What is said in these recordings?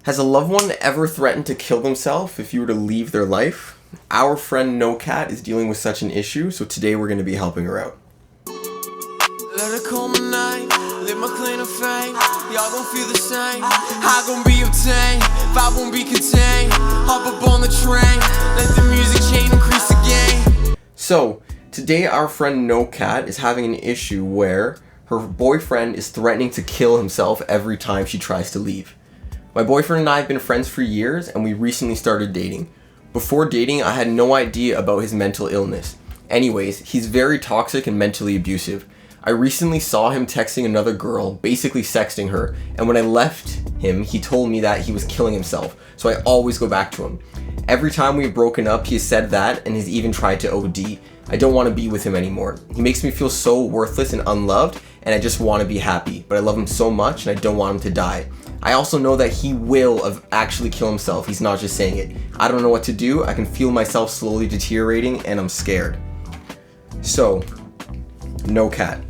Has a loved one ever threatened to kill themselves if you were to leave their life? Our friend No Cat is dealing with such an issue, so today we're going to be helping her out. Let her call my name, live my claim to fame. Y'all gon' feel the same. I gon' be obtained, if I won't be contained. Hop up on the train, let the music chain increase the game. So, today our friend No Cat is having an issue where her boyfriend is threatening to kill himself every time she tries to leave. My boyfriend and I have been friends for years, and we recently started dating. Before dating, I had no idea about his mental illness. Anyways, he's very toxic and mentally abusive. I recently saw him texting another girl, basically sexting her, and when I left him, he told me that he was killing himself, so I always go back to him. Every time we've broken up, he has said that and has even tried to OD. I don't want to be with him anymore. He makes me feel so worthless and unloved, and I just want to be happy, but I love him so much and I don't want him to die. I also know that he will actually kill himself. He's not just saying it. I don't know what to do. I can feel myself slowly deteriorating and I'm scared. So, No Cat.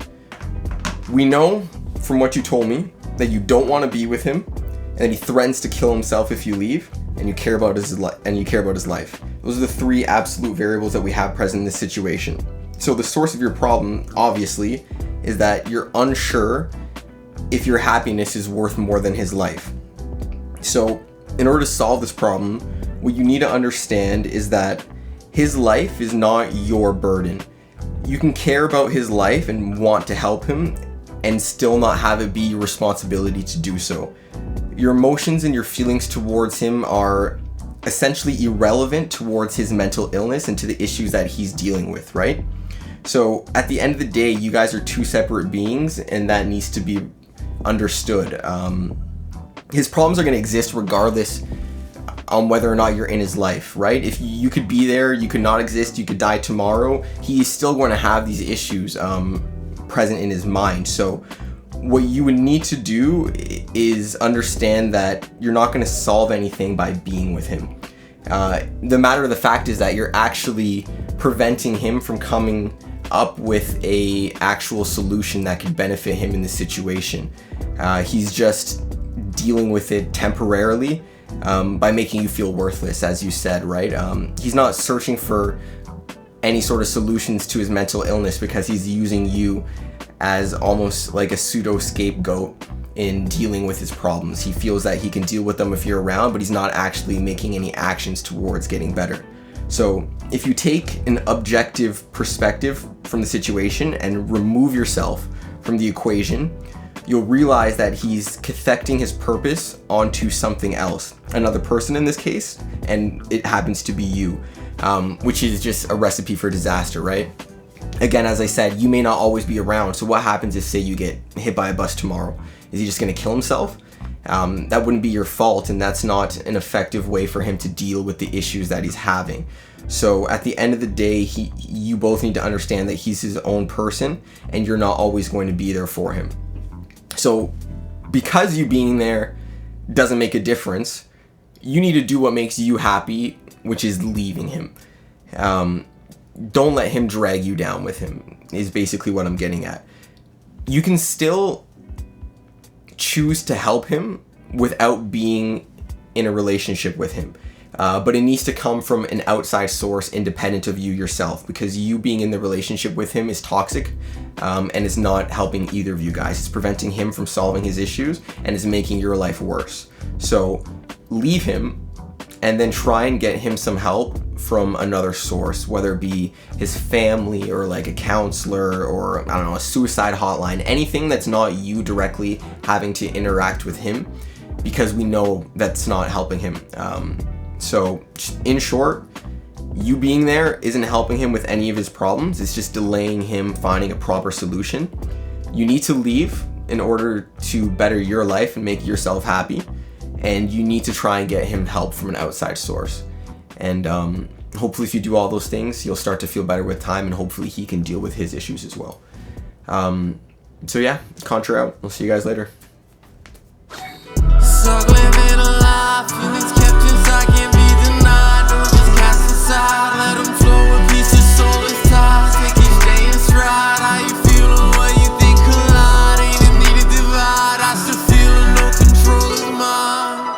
We know from what you told me that you don't want to be with him and that he threatens to kill himself if you leave and you care about his life. Those are the three absolute variables that we have present in this situation. So the source of your problem, obviously, is that you're unsure if your happiness is worth more than his life. So, in order to solve this problem, what you need to understand is that his life is not your burden. You can care about his life and want to help him and still not have it be your responsibility to do so. Your emotions and your feelings towards him are essentially irrelevant towards his mental illness and to the issues that he's dealing with, right? So, at the end of the day, you guys are two separate beings, and that needs to be understood. His problems are going to exist regardless on whether or not you're in his life, right? If you could be there, you could not exist, you could die tomorrow, he is still going to have these issues present in his mind. So what you would need to do is understand that you're not going to solve anything by being with him. The matter of the fact is that you're actually preventing him from coming up with a actual solution that could benefit him in this situation. He's just dealing with it temporarily by making you feel worthless, as you said, right? He's not searching for any sort of solutions to his mental illness because he's using you as almost like a pseudo scapegoat in dealing with his problems. He feels that he can deal with them if you're around, but he's not actually making any actions towards getting better. So if you take an objective perspective from the situation and remove yourself from the equation, you'll realize that he's cathecting his purpose onto something else, another person in this case, and it happens to be you, which is just a recipe for disaster, right? Again, as I said, you may not always be around, so what happens if, say, you get hit by a bus tomorrow? Is he just going to kill himself? That wouldn't be your fault, and that's not an effective way for him to deal with the issues that he's having. So at the end of the day, you both need to understand that he's his own person, and you're not always going to be there for him. So because you being there doesn't make a difference, you need to do what makes you happy, which is leaving him. Don't let him drag you down with him, is basically what I'm getting at. You can still choose to help him without being in a relationship with him. But it needs to come from an outside source independent of you yourself, because you being in the relationship with him is toxic and it's not helping either of you guys. It's preventing him from solving his issues and it's making your life worse. So leave him and then try and get him some help from another source, whether it be his family or like a counselor or, I don't know, a suicide hotline, anything that's not you directly having to interact with him, because we know that's not helping him. So in short, you being there isn't helping him with any of his problems. It's just delaying him finding a proper solution. You need to leave in order to better your life and make yourself happy. And you need to try and get him help from an outside source. And hopefully if you do all those things, you'll start to feel better with time, and hopefully he can deal with his issues as well. So yeah, CONTRA out. We'll see you guys later. So